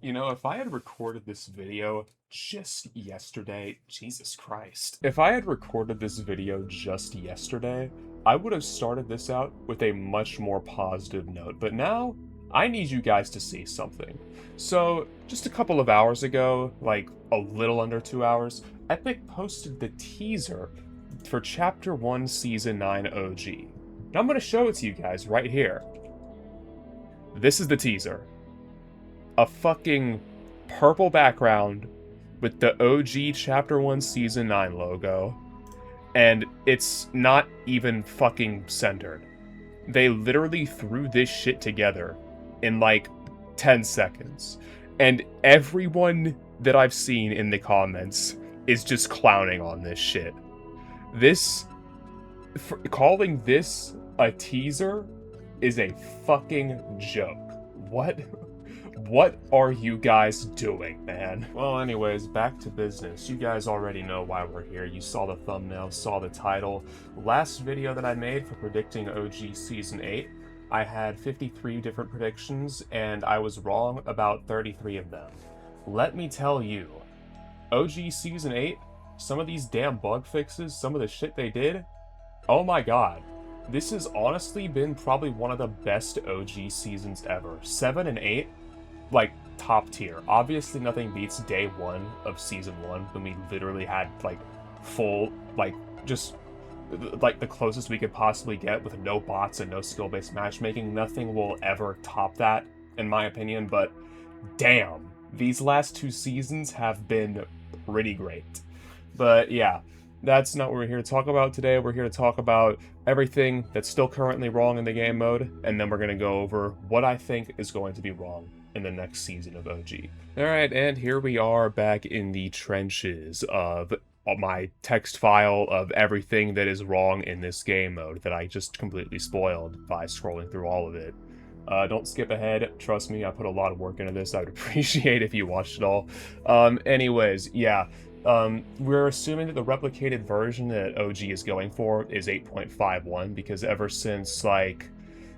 You know, if I had recorded this video just yesterday, Jesus Christ. If I had recorded this video just yesterday, I would have started this out with a much more positive note. But now, I need you guys to see something. So, just a couple of hours ago, like a little under 2 hours, Epic posted the teaser for Chapter 1 Season 9 OG. And I'm going to show it to you guys right here. This is the teaser. A fucking purple background with the OG Chapter 1 Season 9 logo, and it's not even fucking centered. They literally threw this shit together in like 10 seconds, and everyone that I've seen in the comments is just clowning on this shit. Calling this a teaser is a fucking joke. What are you guys doing, man? Well, anyways, back to business. You guys already know why we're here. You saw the thumbnail, saw the title. Last video that I made for predicting OG Season 8, I had 53 different predictions, and I was wrong about 33 of them. Let me tell you, OG Season 8, some of these damn bug fixes, some of the shit they did, oh my god. This has honestly been probably one of the best OG seasons ever. 7 and 8, like, top tier. Obviously, nothing beats day 1 of Season 1, when we literally had, like, full, like, just, like, the closest we could possibly get with no bots and no skill-based matchmaking. Nothing will ever top that, in my opinion, but damn, these last 2 seasons have been pretty great. But, yeah. That's not what we're here to talk about today. We're here to talk about everything that's still currently wrong in the game mode, and then we're going to go over what I think is going to be wrong in the next season of OG. Alright, and here we are back in the trenches of my text file of everything that is wrong in this game mode that I just completely spoiled by scrolling through all of it. Don't skip ahead. Trust me, I put a lot of work into this. I would appreciate if you watched it all. Anyways, yeah. We're assuming that the replicated version that OG is going for is 8.51 because ever since, like,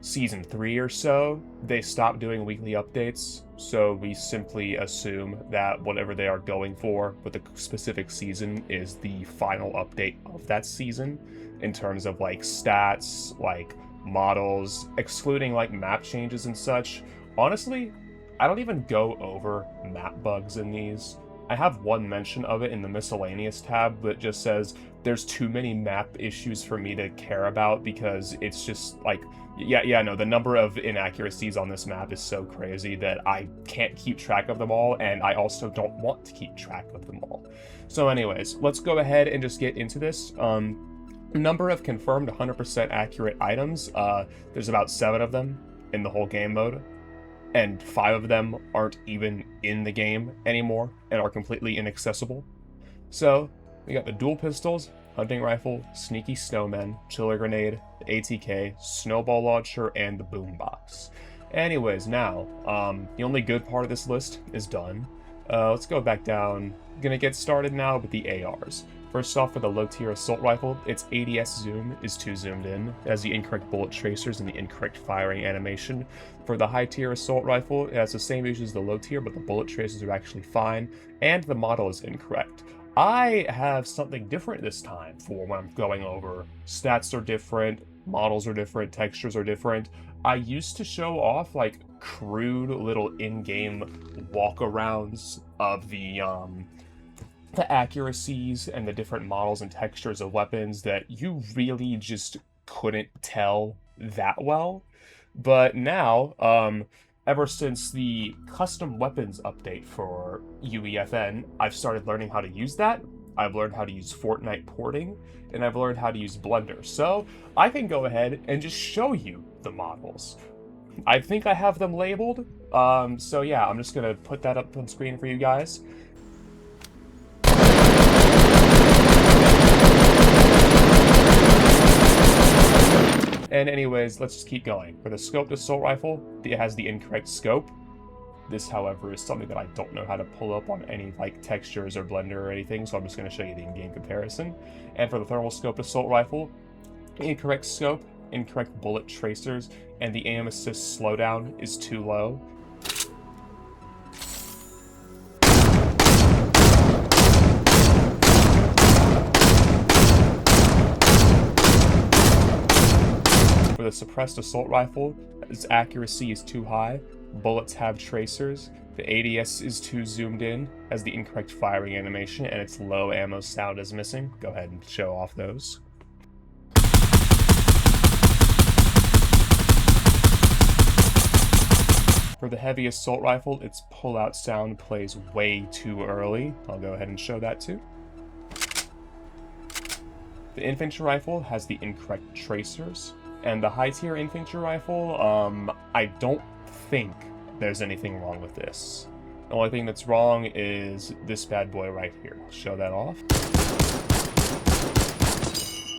Season 3 or so, they stopped doing weekly updates, so we simply assume that whatever they are going for with the specific season is the final update of that season, in terms of, like, stats, like, models, excluding, like, map changes and such. Honestly, I don't even go over map bugs in these. I have one mention of it in the miscellaneous tab that just says there's too many map issues for me to care about because it's just like, no, the number of inaccuracies on this map is so crazy that I can't keep track of them all, and I also don't want to keep track of them all. So anyways, let's go ahead and just get into this. Number of confirmed 100% accurate items, there's about 7 of them in the whole game mode. And 5 of them aren't even in the game anymore and are completely inaccessible. So, we got the dual pistols, hunting rifle, sneaky snowman, chiller grenade, the ATK, snowball launcher, and the boombox. Anyways, now, the only good part of this list is done. Let's go back down. Gonna get started now with the ARs. First off, for the low-tier assault rifle, its ADS zoom is too zoomed in. It has the incorrect bullet tracers and the incorrect firing animation. For the high-tier assault rifle, it has the same issues as the low-tier, but the bullet tracers are actually fine, and the model is incorrect. I have something different this time for when I'm going over. Stats are different, models are different, textures are different. I used to show off, like, crude little in-game walk-arounds of the accuracies and the different models and textures of weapons that you really just couldn't tell that well. But now, ever since the custom weapons update for UEFN, I've started learning how to use that. I've learned how to use Fortnite porting, and I've learned how to use Blender. So I can go ahead and just show you the models. I think I have them labeled. So yeah, I'm just gonna put that up on screen for you guys. And anyways, let's just keep going. For the scoped assault rifle, it has the incorrect scope. This, however, is something that I don't know how to pull up on any like textures or Blender or anything, so I'm just going to show you the in-game comparison. And for the thermal scoped assault rifle, incorrect scope, incorrect bullet tracers, and the aim assist slowdown is too low. For the suppressed assault rifle, its accuracy is too high, bullets have tracers, the ADS is too zoomed in, has the incorrect firing animation, and its low ammo sound is missing. Go ahead and show off those. For the heavy assault rifle, its pull-out sound plays way too early. I'll go ahead and show that too. The infantry rifle has the incorrect tracers, and the high-tier infantry rifle, I don't think there's anything wrong with this. The only thing that's wrong is this bad boy right here. I'll show that off.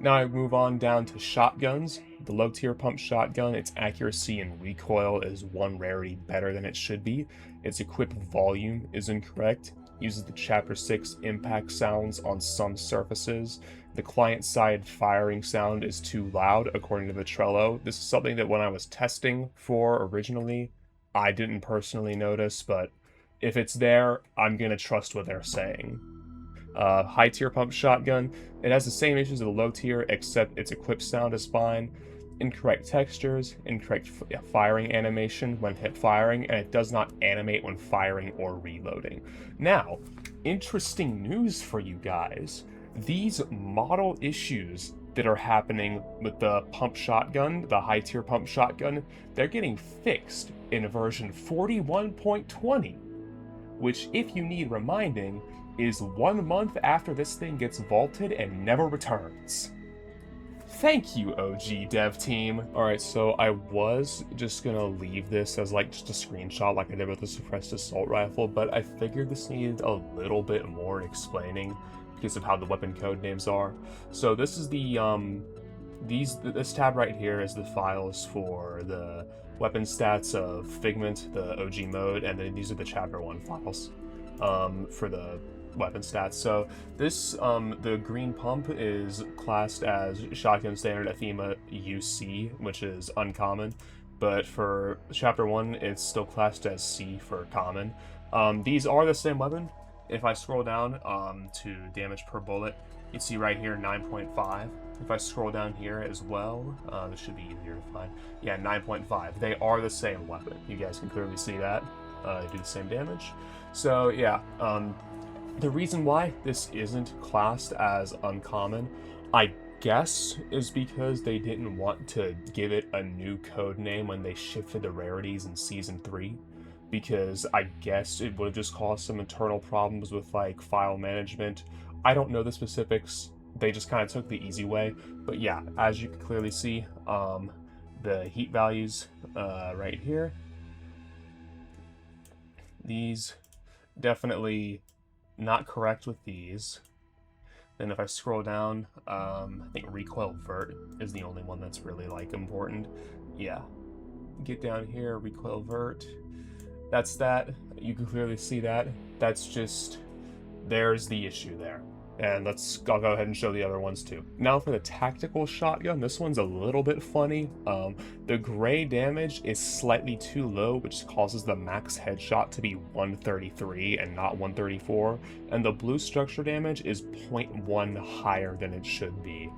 Now I move on down to shotguns. The low-tier pump shotgun, its accuracy and recoil is one rarity better than it should be. Its equip volume is incorrect. Uses the Chapter 6 impact sounds on some surfaces. The client-side firing sound is too loud, according to the Trello. This is something that when I was testing for originally, I didn't personally notice, but if it's there, I'm gonna trust what they're saying. High tier pump shotgun, it has the same issues as the low tier, except its equip sound is fine. Incorrect textures, incorrect firing animation when hip firing, and it does not animate when firing or reloading. Now, interesting news for you guys. These model issues that are happening with the pump shotgun, the high tier pump shotgun, they're getting fixed in version 41.20, which, if you need reminding, is 1 month after this thing gets vaulted and never returns. Thank you, OG dev team. Alright, so I was just gonna leave this as like just a screenshot like I did with the suppressed assault rifle, but I figured this needed a little bit more explaining because of how the weapon code names are. So this is the this tab right here is the files for the weapon stats of Figment, the OG mode, and then these are the chapter 1 files for the weapon stats. So this the green pump is classed as shotgun standard Athema UC, which is uncommon, but for chapter 1 it's still classed as C for common. These are the same weapon. If I scroll down to damage per bullet, you see right here 9.5. If I scroll down here as well, this should be easier to find. Yeah, 9.5. They are the same weapon. You guys can clearly see that. They do the same damage. So yeah, the reason why this isn't classed as uncommon, I guess, is because they didn't want to give it a new code name when they shifted the rarities in Season 3. Because I guess it would have just caused some internal problems with like file management. I don't know the specifics. They just kind of took the easy way. But yeah, as you can clearly see, the heat values right here, these definitely not correct with these. Then if I scroll down, I think recoil vert is the only one that's really like important. Yeah, get down here, recoil vert. That's that. You can clearly see that. That's just, there's the issue there. And I'll go ahead and show the other ones too. Now for the tactical shotgun, this one's a little bit funny. The gray damage is slightly too low, which causes the max headshot to be 133 and not 134. And the blue structure damage is 0.1 higher than it should be.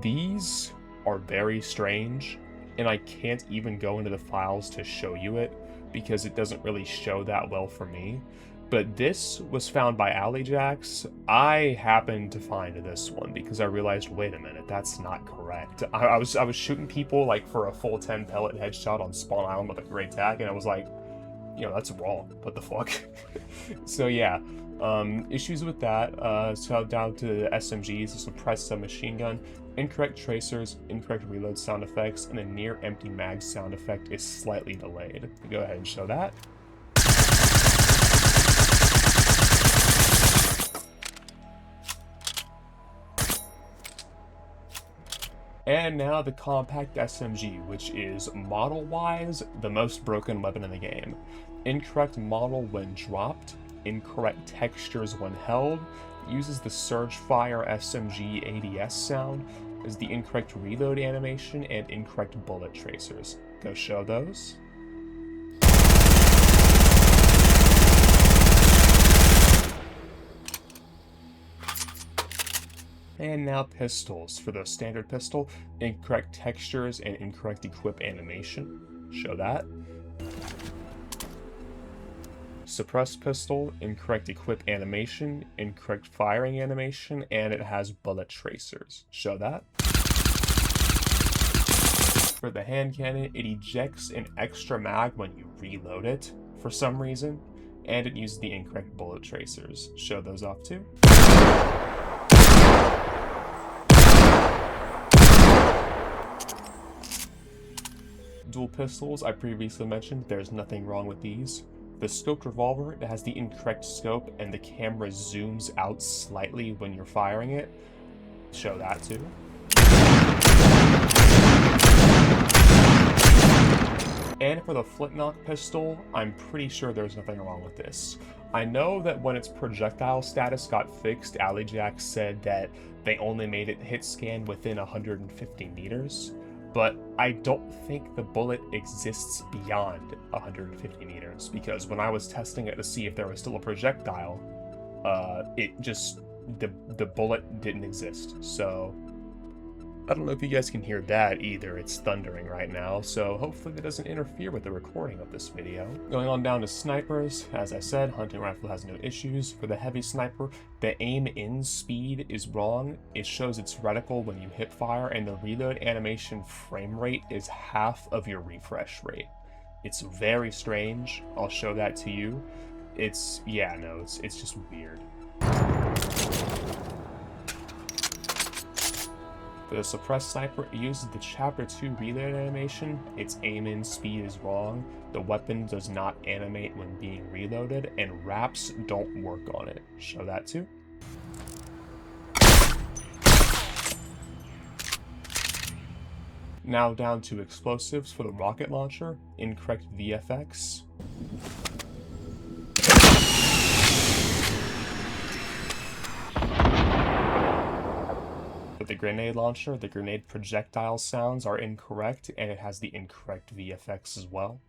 These are very strange, and I can't even go into the files to show you it, because it doesn't really show that well for me. But this was found by AlleyJax. I happened to find this one because I realized, wait a minute, that's not correct. I was shooting people like for a full 10 pellet headshot on Spawn Island with a great tag, and I was like, you know, that's wrong. What the fuck? So yeah, issues with that. So down to the SMGs, the suppressed submachine gun, incorrect tracers, incorrect reload sound effects, and a near empty mag sound effect is slightly delayed. Go ahead and show that. And now the compact SMG, which is model-wise the most broken weapon in the game. Incorrect model when dropped, incorrect textures when held, uses the Surge Fire SMG ADS sound, is the incorrect reload animation, and incorrect bullet tracers. Go show those. And now pistols. For the standard pistol, incorrect textures and incorrect equip animation. Show that. Suppressed pistol, incorrect equip animation, incorrect firing animation, and it has bullet tracers. Show that. For the hand cannon, it ejects an extra mag when you reload it for some reason, and it uses the incorrect bullet tracers. Show those off too. Dual pistols, I previously mentioned, there's nothing wrong with these. The scoped revolver, it has the incorrect scope and the camera zooms out slightly when you're firing it. Show that too. And for the flintlock pistol, I'm pretty sure there's nothing wrong with this. I know that when its projectile status got fixed, Alleyjack said that they only made it hit scan within 150 meters. But I don't think the bullet exists beyond 150 meters, because when I was testing it to see if there was still a projectile, the bullet didn't exist. So I don't know if you guys can hear that either. It's thundering right now, so hopefully that doesn't interfere with the recording of this video. Going on down to snipers, as I said, hunting rifle has no issues. For the heavy sniper, the aim in speed is wrong. It shows its reticle when you hip fire, and the reload animation frame rate is half of your refresh rate. It's very strange. I'll show that to you. It's just weird. For the suppressed sniper, it uses the Chapter 2 reload animation. Its aim-in speed is wrong. The weapon does not animate when being reloaded, and wraps don't work on it. Show that too. Now down to explosives. For the rocket launcher, incorrect VFX. For the grenade launcher, the grenade projectile sounds are incorrect, and it has the incorrect VFX as well.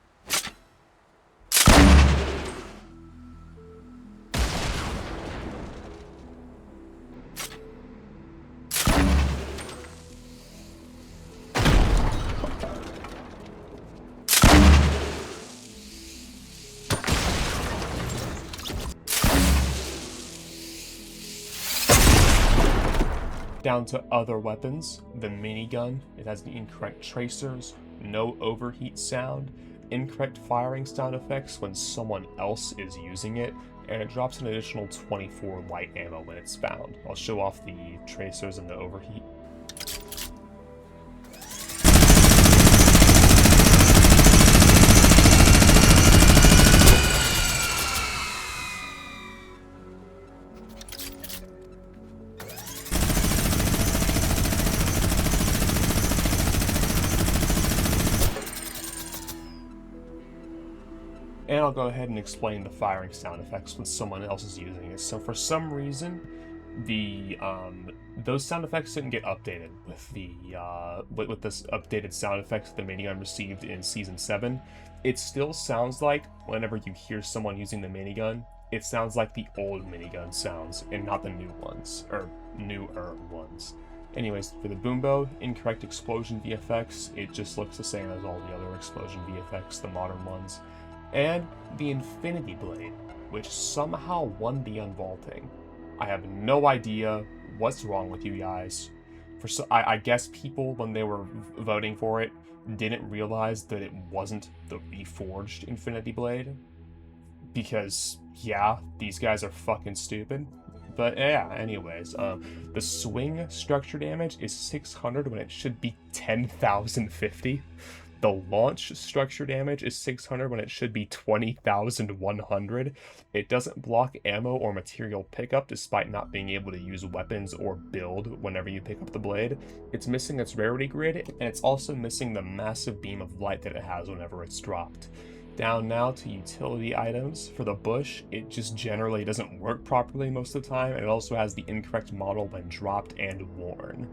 Down to other weapons, the minigun, it has the incorrect tracers, no overheat sound, incorrect firing sound effects when someone else is using it, and it drops an additional 24 light ammo when it's found. I'll show off the tracers and the overheat. And I'll go ahead and explain the firing sound effects when someone else is using it. So for some reason, those sound effects didn't get updated with with this updated sound effects the minigun received in Season 7. It still sounds like, whenever you hear someone using the minigun, it sounds like the old minigun sounds, and not the new ones, or newer ones. Anyways, for the boombo, incorrect explosion VFX, it just looks the same as all the other explosion VFX, the modern ones. And the Infinity Blade, which somehow won the unvaulting. I have no idea what's wrong with you guys. I guess people, when they were voting for it, didn't realize that it wasn't the reforged Infinity Blade. Because, yeah, these guys are fucking stupid. But yeah, anyways, the swing structure damage is 600 when it should be 10,050. The launch structure damage is 600 when it should be 20,100. It doesn't block ammo or material pickup despite not being able to use weapons or build whenever you pick up the blade. It's missing its rarity grid, and it's also missing the massive beam of light that it has whenever it's dropped. Down now to utility items. For the bush, it just generally doesn't work properly most of the time, and it also has the incorrect model when dropped and worn.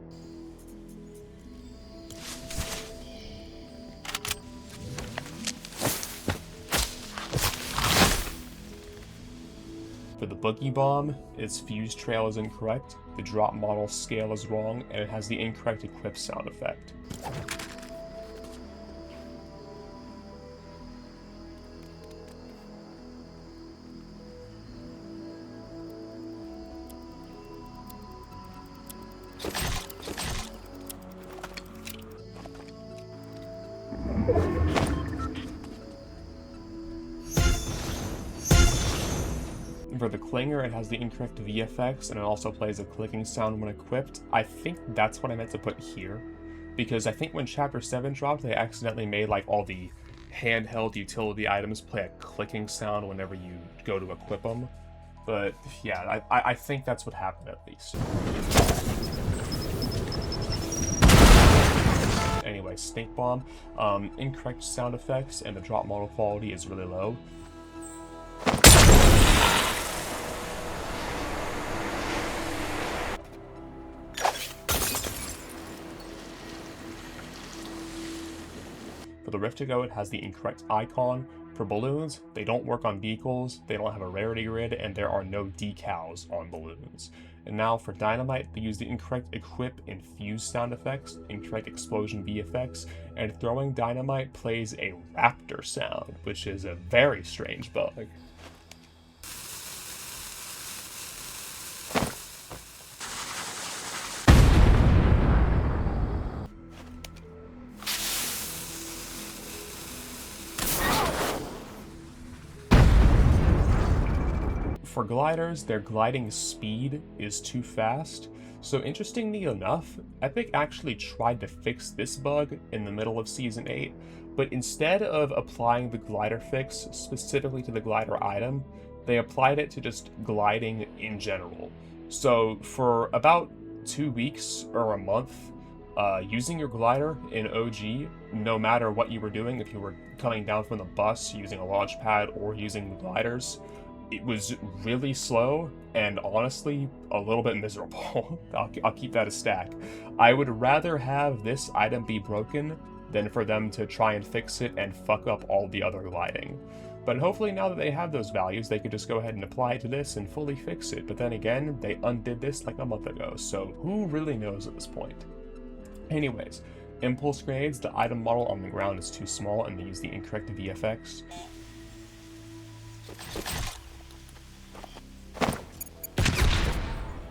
For the Boogie Bomb, its fuse trail is incorrect, the drop model scale is wrong, and it has the incorrect equip sound effect. For the Clinger, it has the incorrect VFX, and it also plays a clicking sound when equipped. I think that's what I meant to put here, because I think when Chapter 7 dropped, they accidentally made like all the handheld utility items play a clicking sound whenever you go to equip them. But yeah, I think that's what happened at least. Anyway, Snake Bomb, incorrect sound effects, and the drop model quality is really low. For the Rift to Go, it has the incorrect icon. For balloons, they don't work on vehicles, they don't have a rarity grid, and there are no decals on balloons. And now for Dynamite, they use the incorrect equip and fuse sound effects, incorrect explosion VFX, and throwing Dynamite plays a raptor sound, which is a very strange bug. For gliders, their gliding speed is too fast. So interestingly enough, Epic actually tried to fix this bug in the middle of Season 8, but instead of applying the glider fix specifically to the glider item, they applied it to just gliding in general. So for about 2 weeks or a month, using your glider in OG, no matter what you were doing, if you were coming down from the bus using a launch pad or using the gliders, it was really slow and honestly a little bit miserable. I'll keep that a stack. I would rather have this item be broken than for them to try and fix it and fuck up all the other gliding. But hopefully now that they have those values, they could just go ahead and apply it to this and fully fix it. But then again, they undid this like a month ago, so who really knows at this point? Anyways, Impulse Grenades, the item model on the ground is too small and they use the incorrect VFX.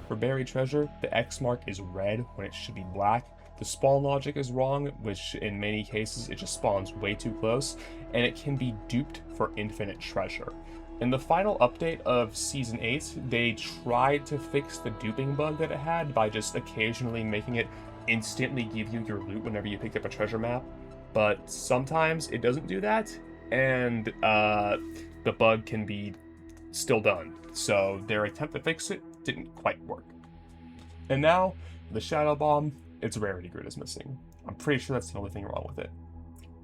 For Buried Treasure, the X mark is red when it should be black. The spawn logic is wrong, which in many cases it just spawns way too close, and it can be duped for infinite treasure. In the final update of Season 8, they tried to fix the duping bug that it had by just occasionally making it instantly give you your loot whenever you picked up a treasure map, but sometimes it doesn't do that, and the bug can be still done. So their attempt to fix it didn't quite work. And now, the Shadow Bomb, its rarity grid is missing. I'm pretty sure that's the only thing wrong with it.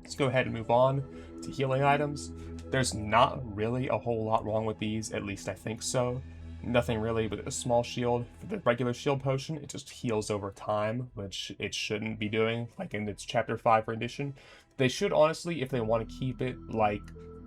Let's go ahead and move on to healing items. There's not really a whole lot wrong with these, at least I think so. Nothing really but a small shield. For the regular shield potion, it just heals over time, which it shouldn't be doing, like in its Chapter 5 rendition. They should honestly, if they want to keep it like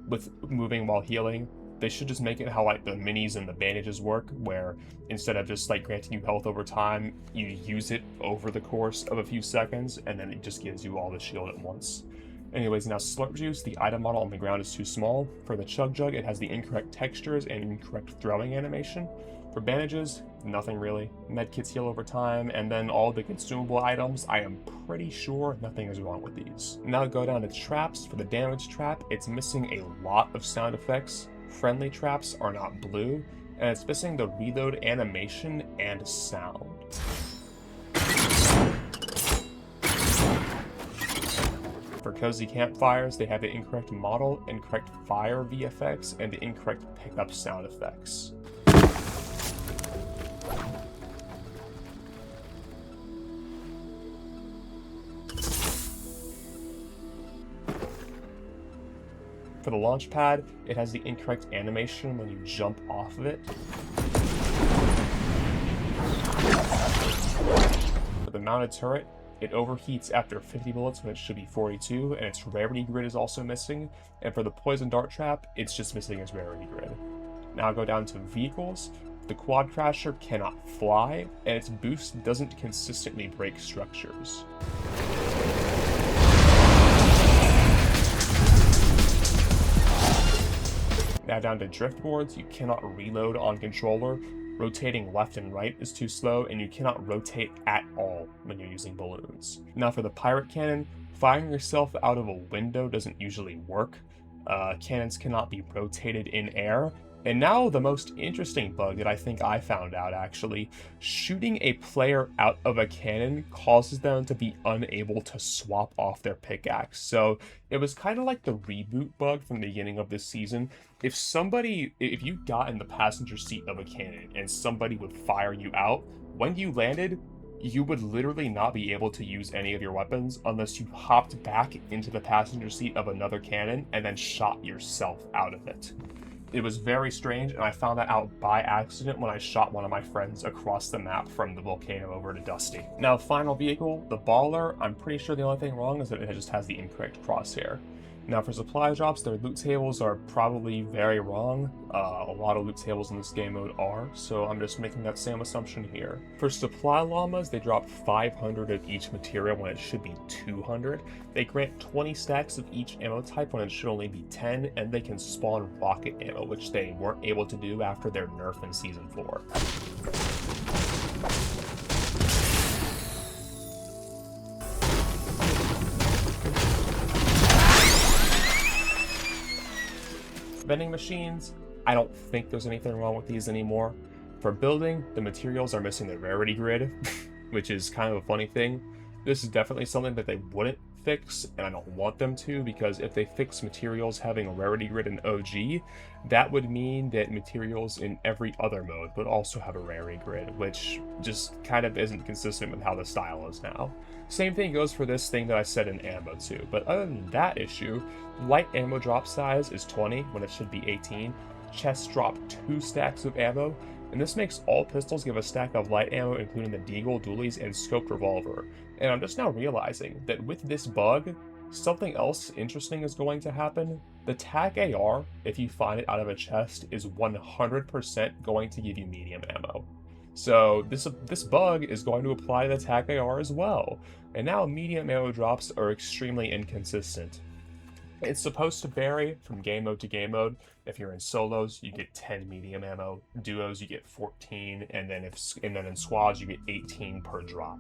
with moving while healing, they should just make it how like the minis and the bandages work, where instead of just like granting you health over time, you use it over the course of a few seconds, and then it just gives you all the shield at once. Anyways, now Slurp Juice, the item model on the ground is too small. For the Chug Jug, it has the incorrect textures and incorrect throwing animation. For bandages, nothing really. Medkits heal over time, and then all the consumable items, I am pretty sure nothing is wrong with these. Now go down to traps. For the damage trap, it's missing a lot of sound effects. Friendly traps are not blue, and it's missing the reload animation and sound. For Cozy Campfires, they have the incorrect model, incorrect fire VFX, and the incorrect pickup sound effects. For the launch pad, it has the incorrect animation when you jump off of it. For the mounted turret, it overheats after 50 bullets when it should be 42, and its rarity grid is also missing. And for the poison dart trap, it's just missing its rarity grid. Now go down to vehicles. The Quad Crasher cannot fly, and its boost doesn't consistently break structures. Now down to drift boards, you cannot reload on controller, rotating left and right is too slow, and you cannot rotate at all when you're using balloons. Now for the pirate cannon, firing yourself out of a window doesn't usually work. Cannons cannot be rotated in air. And now the most interesting bug that I think I found out actually, shooting a player out of a cannon causes them to be unable to swap off their pickaxe. So it was kind of like the reboot bug from the beginning of this season. If you got in the passenger seat of a cannon and somebody would fire you out, when you landed, you would literally not be able to use any of your weapons unless you hopped back into the passenger seat of another cannon and then shot yourself out of it. It was very strange, and I found that out by accident when I shot one of my friends across the map from the volcano over to Dusty. Now, final vehicle, the Baller, I'm pretty sure the only thing wrong is that it just has the incorrect crosshair. Now, for supply drops, their loot tables are probably very wrong. A lot of loot tables in this game mode are, so I'm just making that same assumption here. For supply llamas, they drop 500 of each material when it should be 200. They grant 20 stacks of each ammo type when it should only be 10, and they can spawn rocket ammo, which they weren't able to do after their nerf in Season 4. Vending machines, I don't think there's anything wrong with these anymore. For building, the materials are missing the rarity grid, which is kind of a funny thing. This is definitely something that they wouldn't fix, and I don't want them to, because if they fix materials having a rarity grid in OG, that would mean that materials in every other mode would also have a rarity grid, which just kind of isn't consistent with how the style is now. Same thing goes for this thing that I said in ammo too, but other than that issue, light ammo drop size is 20 when it should be 18, chests drop 2 stacks of ammo, and this makes all pistols give a stack of light ammo including the deagle, dualies, and scoped revolver. And I'm just now realizing that with this bug, something else interesting is going to happen. The TAC AR, if you find it out of a chest, is 100% going to give you medium ammo. So this bug is going to apply to the TAC AR as well. And now medium ammo drops are extremely inconsistent. It's supposed to vary from game mode to game mode. If you're in solos, you get 10 medium ammo. Duos, you get 14, and then in squads, you get 18 per drop.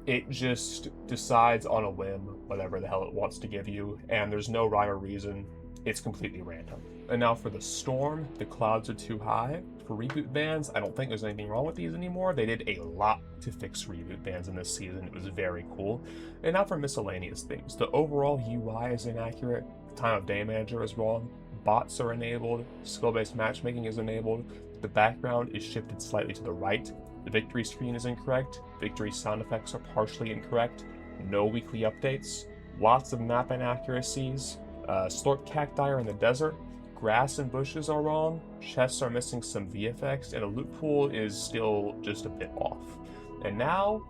It just decides on a whim whatever the hell it wants to give you, and there's no rhyme or reason. It's completely random. And now for the storm, the clouds are too high. For reboot bans, I don't think there's anything wrong with these anymore. They did a lot to fix reboot bans in this season. It was very cool. And now for miscellaneous things. The overall UI is inaccurate. The time of day manager is wrong. Bots are enabled. Skill-based matchmaking is enabled. The background is shifted slightly to the right. The victory screen is incorrect. Victory sound effects are partially incorrect. No weekly updates. Lots of map inaccuracies. Slurp cacti are in the desert. Grass and bushes are wrong. Chests are missing some VFX, and a loot pool is still just a bit off. And now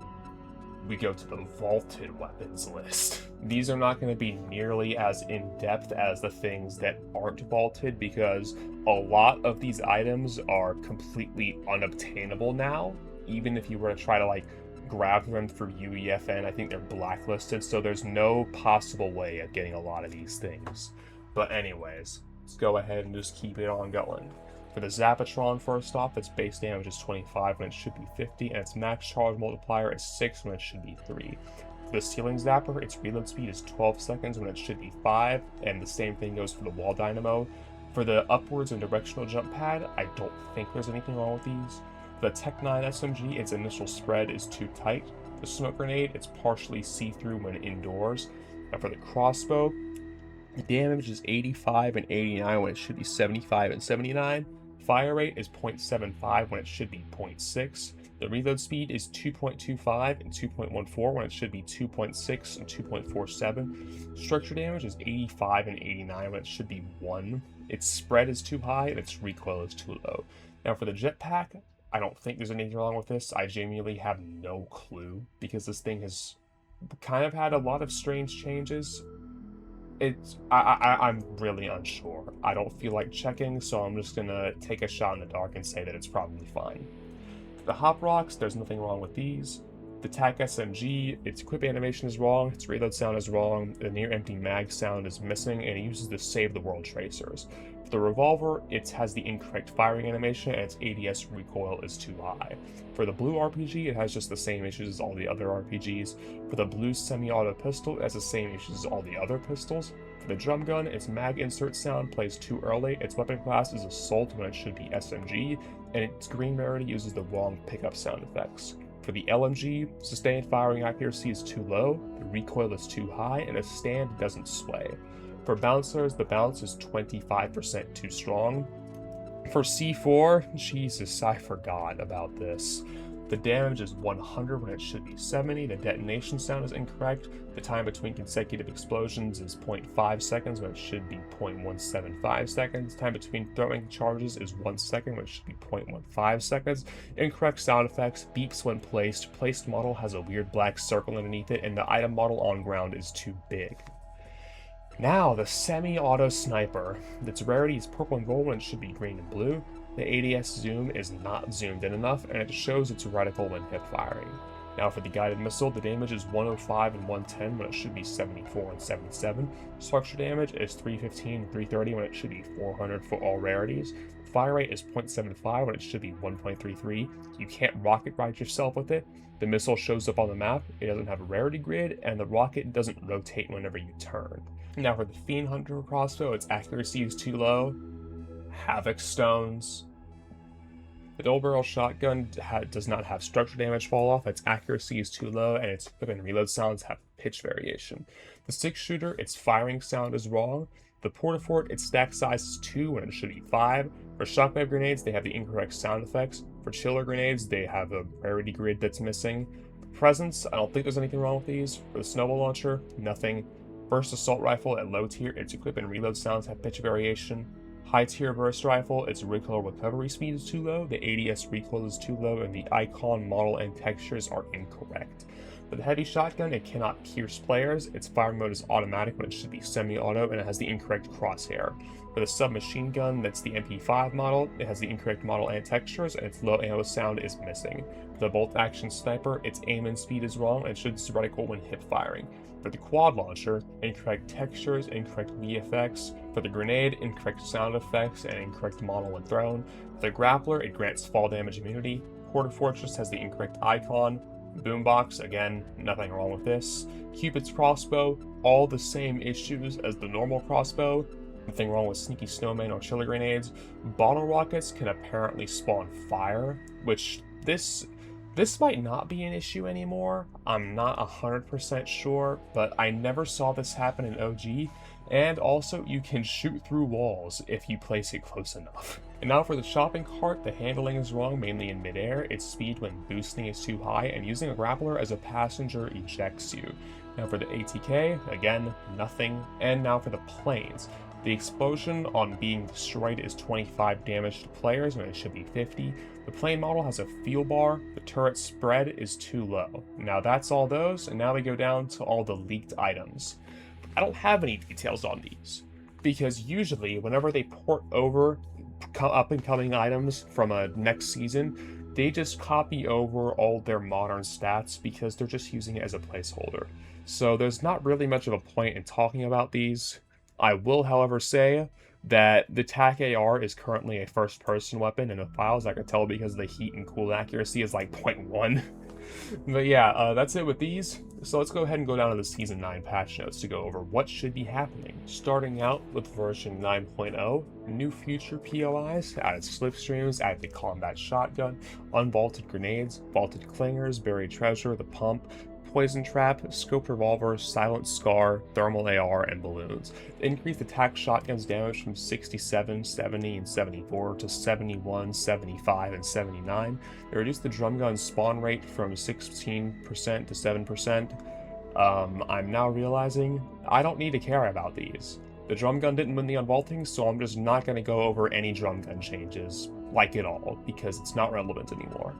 we go to the vaulted weapons list. These are not going to be nearly as in-depth as the things that aren't vaulted, because a lot of these items are completely unobtainable now. Even if you were to try to grab them for UEFN, I think they're blacklisted, so there's no possible way of getting a lot of these things. But anyways, let's go ahead and just keep it on going. For the Zapatron, first off, its base damage is 25 when it should be 50, and its max charge multiplier is 6 when it should be 3. For the Ceiling Zapper, its reload speed is 12 seconds when it should be 5, and the same thing goes for the Wall Dynamo. For the upwards and directional jump pad, I don't think there's anything wrong with these. For the Tech 9 SMG, its initial spread is too tight. The Smoke Grenade, it's partially see-through when indoors. And for the crossbow, the damage is 85 and 89 when it should be 75 and 79. Fire rate is 0.75 when it should be 0.6. The reload speed is 2.25 and 2.14 when it should be 2.6 and 2.47. Structure damage is 85 and 89 when it should be 1. Its spread is too high and its recoil is too low. Now for the jetpack, I don't think there's anything wrong with this. I genuinely have no clue, because this thing has kind of had a lot of strange changes. I'm really unsure. I don't feel like checking, so I'm just gonna take a shot in the dark and say that it's probably fine. The Hop Rocks, there's nothing wrong with these. The TAC SMG, its equip animation is wrong, its reload sound is wrong, the near empty mag sound is missing, and it uses the Save the World tracers. For the Revolver, it has the incorrect firing animation, and its ADS recoil is too high. For the Blue RPG, it has just the same issues as all the other RPGs. For the Blue semi-auto pistol, it has the same issues as all the other pistols. For the Drum Gun, its mag insert sound plays too early, its weapon class is Assault when it should be SMG, and its green rarity uses the wrong pickup sound effects. For the LMG, sustained firing accuracy is too low, the recoil is too high, and the stand doesn't sway. For bouncers, the bounce is 25% too strong. For C4, Jesus, I forgot about this. The damage is 100 when it should be 70, the detonation sound is incorrect, the time between consecutive explosions is 0.5 seconds when it should be 0.175 seconds, time between throwing charges is 1 second when it should be 0.15 seconds, incorrect sound effects, beeps when placed model has a weird black circle underneath it, and the item model on ground is too big. Now, the semi-auto sniper. Its rarity is purple and gold when it should be green and blue. The ADS zoom is not zoomed in enough, and it shows its reticle when hip firing. Now for the guided missile, the damage is 105 and 110 when it should be 74 and 77. Structure damage is 315 and 330 when it should be 400 for all rarities. Fire rate is 0.75 when it should be 1.33. You can't rocket ride yourself with it. The missile shows up on the map, it doesn't have a rarity grid, and the rocket doesn't rotate whenever you turn. Now for the Fiend Hunter crossbow, its accuracy is too low. Havoc stones. The dual barrel shotgun does not have structure damage fall off, its accuracy is too low, and its equip and reload sounds have pitch variation. The 6-shooter, its firing sound is wrong. The Portafort, its stack size is 2 when it should be 5. For shockwave grenades, they have the incorrect sound effects. For chiller grenades, they have a rarity grid that's missing. For presence, I don't think there's anything wrong with these. For the snowball launcher, nothing. Burst assault rifle at low tier, its equip and reload sounds have pitch variation. High tier burst rifle, its recoil recovery speed is too low, the ADS recoil is too low, and the icon, model, and textures are incorrect. For the heavy shotgun, it cannot pierce players, its firing mode is automatic when it should be semi-auto, and it has the incorrect crosshair. For the submachine gun, that's the MP5 model, it has the incorrect model and textures, and its low ammo sound is missing. For the bolt action sniper, its aim and speed is wrong, and should reticle when hip firing. For the quad launcher, incorrect textures, incorrect VFX. For the grenade, incorrect sound effects, and incorrect model when thrown. For the grappler, it grants fall damage immunity. Quarter Fortress has the incorrect icon. Boombox, again, nothing wrong with this. Cupid's crossbow, all the same issues as the normal crossbow. Nothing wrong with sneaky snowman or chiller grenades. Bottle rockets can apparently spawn fire, which this might not be an issue anymore. I'm not 100% sure, but I never saw this happen in OG. And also, you can shoot through walls if you place it close enough. And now for the shopping cart, the handling is wrong, mainly in midair. Its speed when boosting is too high, and using a grappler as a passenger ejects you. Now for the ATK, again, nothing. And now for the planes. The explosion on being destroyed is 25 damage to players when it should be 50. The plane model has a fuel bar, the turret spread is too low. Now that's all those, and now we go down to all the leaked items. I don't have any details on these, because usually whenever they port over up-and-coming items from a next season, they just copy over all their modern stats because they're just using it as a placeholder. So there's not really much of a point in talking about these. I will, however, say that the TAC AR is currently a first-person weapon in the files. I can tell because the heat and cool accuracy is like 0.1. But yeah, that's it with these. So let's go ahead and go down to the Season 9 patch notes to go over what should be happening. Starting out with version 9.0, new future POIs, added slipstreams, added the combat shotgun, unvaulted grenades, vaulted clingers, buried treasure, the pump, poison trap, scope revolver, silent scar, thermal AR, and balloons. They increased attack shotgun's damage from 67, 70, and 74 to 71, 75, and 79. They reduced the drum gun's spawn rate from 16% to 7%. I'm now realizing I don't need to care about these. The drum gun didn't win the unvaulting, so I'm just not going to go over any drum gun changes, like at all, because it's not relevant anymore.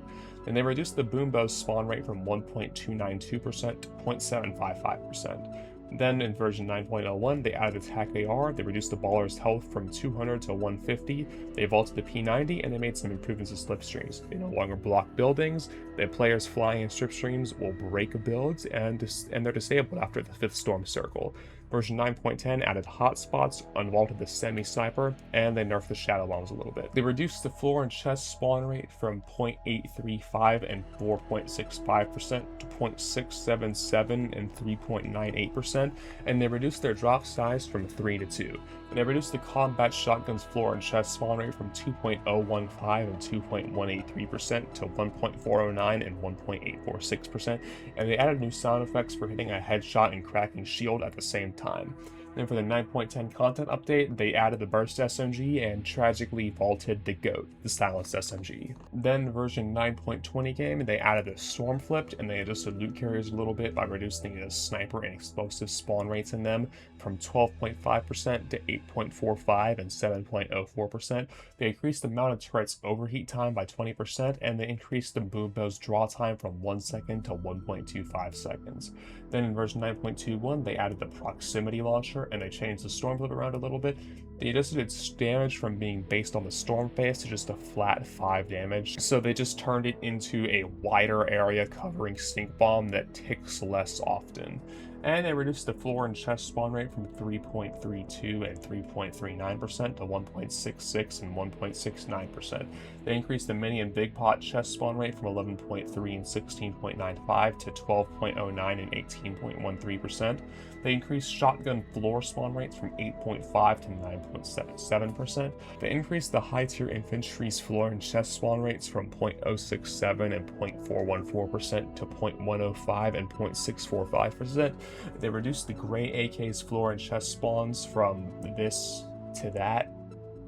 And they reduced the boom bow's spawn rate from 1.292% to 0.755%. Then in version 9.01, they added attack AR, they reduced the baller's health from 200 to 150, they vaulted the P90, and they made some improvements to slipstreams. They no longer block buildings, the players flying in slipstreams will break builds, and they're disabled after the 5th storm circle. Version 9.10 added hotspots, unvaulted the semi-sniper, and they nerfed the shadow bombs a little bit. They reduced the floor and chest spawn rate from 0.835 and 4.65% to 0.677 and 3.98%, and they reduced their drop size from 3 to 2. And they reduced the combat shotgun's floor and chest spawn rate from 2.015 and 2.183% to 1.409 and 1.846%, and they added new sound effects for hitting a headshot and cracking shield at the same time. Then for the 9.10 content update, they added the burst SMG and tragically vaulted the GOAT, the silenced SMG. Then version 9.20 game, they added the storm flipped and they adjusted loot carriers a little bit by reducing the sniper and explosive spawn rates in them from 12.5% to 8.45 and 7.04%. They increased the mounted turret's overheat time by 20%, and they increased the boom bow's draw time from 1 second to 1.25 seconds. Then in version 9.21, they added the proximity launcher and they changed the storm flip around a little bit. They adjusted its damage from being based on the storm phase to just a flat 5 damage. So they just turned it into a wider area covering stink bomb that ticks less often. And they reduced the floor and chest spawn rate from 3.32 and 3.39% to 1.66 and 1.69%. They increased the mini and big pot chest spawn rate from 11.3 and 16.95 to 12.09 and 18.13%. They increased shotgun floor spawn rates from 8.5 to 9.77%. They increased the high tier infantry's floor and chest spawn rates from 0.067 and 0.414% to 0.105 and 0.645%. They reduced the gray AK's floor and chest spawns from this to that.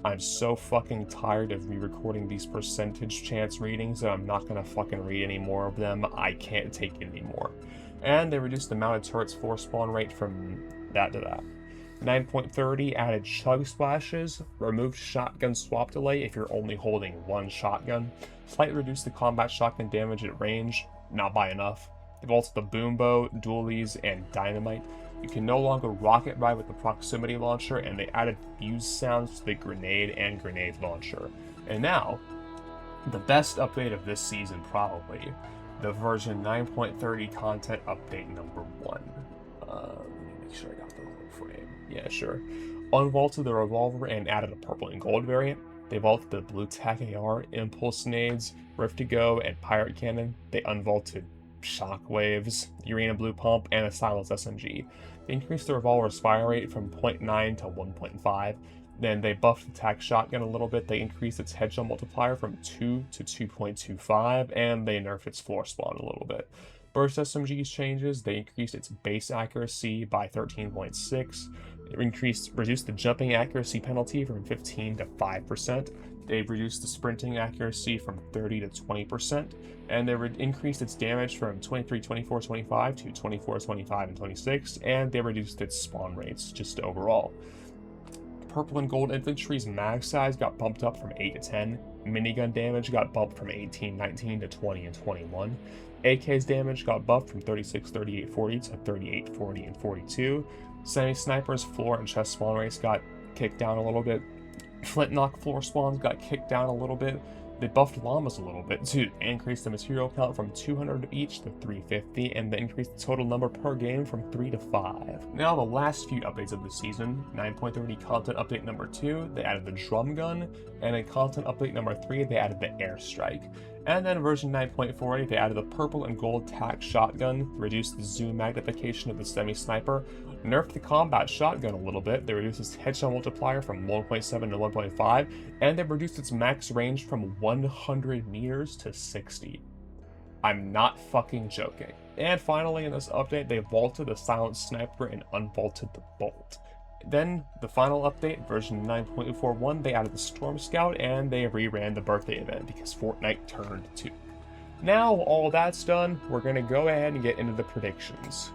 I'm so fucking tired of re-recording these percentage chance readings that I'm not gonna fucking read any more of them. I can't take it anymore. And they reduced the mounted turret's floor spawn rate from that to that. 9.30 added chug splashes, removed shotgun swap delay if you're only holding one shotgun, slightly reduced the combat shotgun damage at range, not by enough. They've also the boom bow, dualies, and dynamite. You can no longer rocket ride with the proximity launcher, and they added fuse sounds to the grenade and grenade launcher. And now, the best update of this season probably, the version 9.30 content update number 1. Let me make sure I got the whole frame. Yeah, sure. Unvaulted the revolver and added a purple and gold variant. They vaulted the blue tac AR, impulse nades, rift to go, and pirate cannon. They unvaulted shockwaves, uranium blue pump, and a silenced SMG. They increased the revolver's fire rate from 0.9 to 1.5. Then they buffed the tac shotgun a little bit. They increased its headshot multiplier from 2 to 2.25, and they nerfed its floor spawn a little bit. Burst SMG's changes, they increased its base accuracy by 13.6. It reduced the jumping accuracy penalty from 15 to 5%. They've reduced the sprinting accuracy from 30 to 20%, and they increased its damage from 23, 24, 25 to 24, 25, and 26, and they reduced its spawn rates just overall. Purple and gold infantry's mag size got bumped up from 8 to 10, minigun damage got bumped from 18, 19 to 20 and 21, AK's damage got buffed from 36, 38, 40 to 38, 40, and 42, semi-sniper's floor and chest spawn rates got kicked down a little bit, flintlock floor spawns got kicked down a little bit. They buffed llamas a little bit too. They increased the material count from 200 each to 350, and they increased the total number per game from 3 to 5. Now the last few updates of the season, 9.30 content update number 2, they added the drum gun, and in content update number 3, they added the airstrike. And then version 9.40, they added the purple and gold tac shotgun, reduced the zoom magnification of the semi-sniper, nerfed the combat shotgun a little bit, they reduced its headshot multiplier from 1.7 to 1.5, and they reduced its max range from 100 meters to 60. I'm not fucking joking. And finally in this update, they vaulted the silenced sniper and unvaulted the bolt. Then, the final update, version 9.41, they added the Storm Scout and they reran the birthday event because Fortnite turned 2. Now, all that's done, we're gonna go ahead and get into the predictions.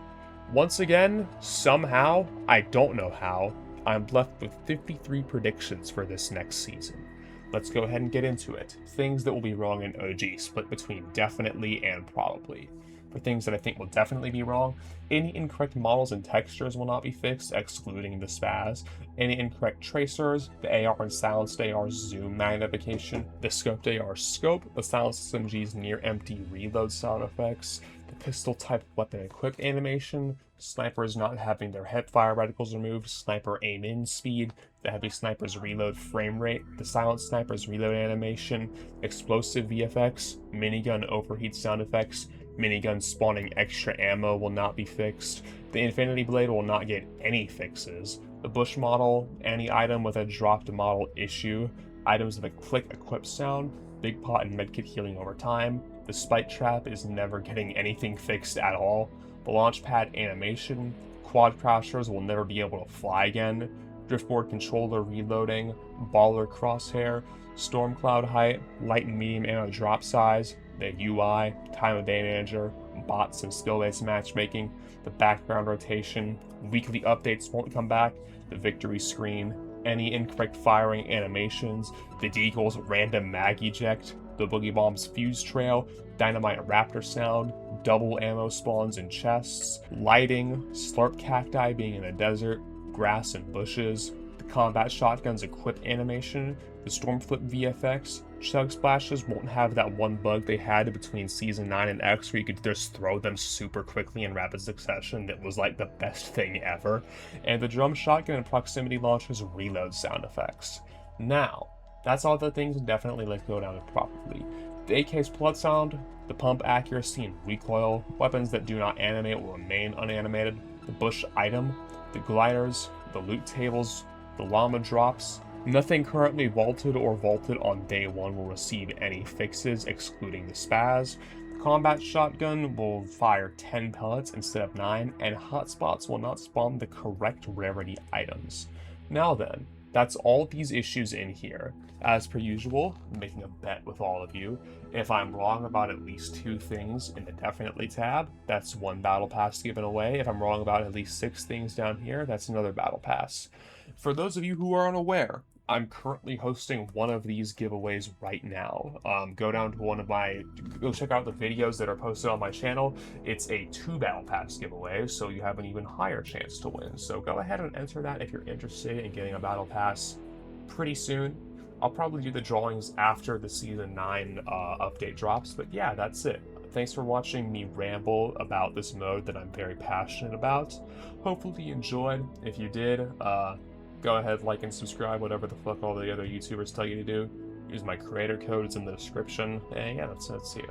Once again, somehow, I don't know how, I'm left with 53 predictions for this next season. Let's go ahead and get into it. Things that will be wrong in OG, split between definitely and probably. For things that I think will definitely be wrong, any incorrect models and textures will not be fixed, excluding the spaz. Any incorrect tracers, the AR and silenced AR zoom magnification, the scoped AR scope, the silenced SMG's near empty reload sound effects, the pistol type weapon equipped animation, snipers not having their hip fire reticles removed, sniper aim in speed, the heavy sniper's reload frame rate, the silent sniper's reload animation, explosive VFX, minigun overheat sound effects, minigun spawning extra ammo will not be fixed, the Infinity Blade will not get any fixes, the Bush model, any item with a dropped model issue, items with a click equip sound, big pot and medkit healing over time, the spike trap is never getting anything fixed at all, the launch pad animation, quad crashers will never be able to fly again, driftboard controller reloading, baller crosshair, storm cloud height, light and medium ammo drop size, the UI, time of day manager, bots and skill-based matchmaking, the background rotation, weekly updates won't come back, the victory screen, any incorrect firing animations, the deagle's random mag eject, the boogie bomb's fuse trail, dynamite raptor sound, double ammo spawns in chests, lighting, slurp cacti being in a desert, grass and bushes, the combat shotgun's equip animation, the stormflip VFX, chug splashes won't have that one bug they had between Season 9 and X where you could just throw them super quickly in rapid succession. That was like the best thing ever. And the drum shotgun and proximity launcher's reload sound effects. Now, that's all the things definitely let's go down properly. The AK's blood sound, the pump accuracy and recoil, weapons that do not animate will remain unanimated, the bush item, the gliders, the loot tables, the llama drops. Nothing currently vaulted or vaulted on day 1 will receive any fixes, excluding the spaz. The combat shotgun will fire 10 pellets instead of 9, and hotspots will not spawn the correct rarity items. Now then, that's all these issues in here. As per usual, I'm making a bet with all of you. If I'm wrong about at least 2 things in the definitely tab, that's 1 battle pass given away. If I'm wrong about at least 6 things down here, that's another battle pass. For those of you who are unaware, I'm currently hosting one of these giveaways right now. Go check out the videos that are posted on my channel. It's a 2 battle pass giveaway, so you have an even higher chance to win. So go ahead and enter that if you're interested in getting a battle pass pretty soon. I'll probably do the drawings after the Season 9 update drops, but yeah, that's it. Thanks for watching me ramble about this mode that I'm very passionate about. Hopefully you enjoyed. If you did, go ahead, like and subscribe, whatever the fuck all the other YouTubers tell you to do. Use my creator code, it's in the description. And yeah, that's it. See ya.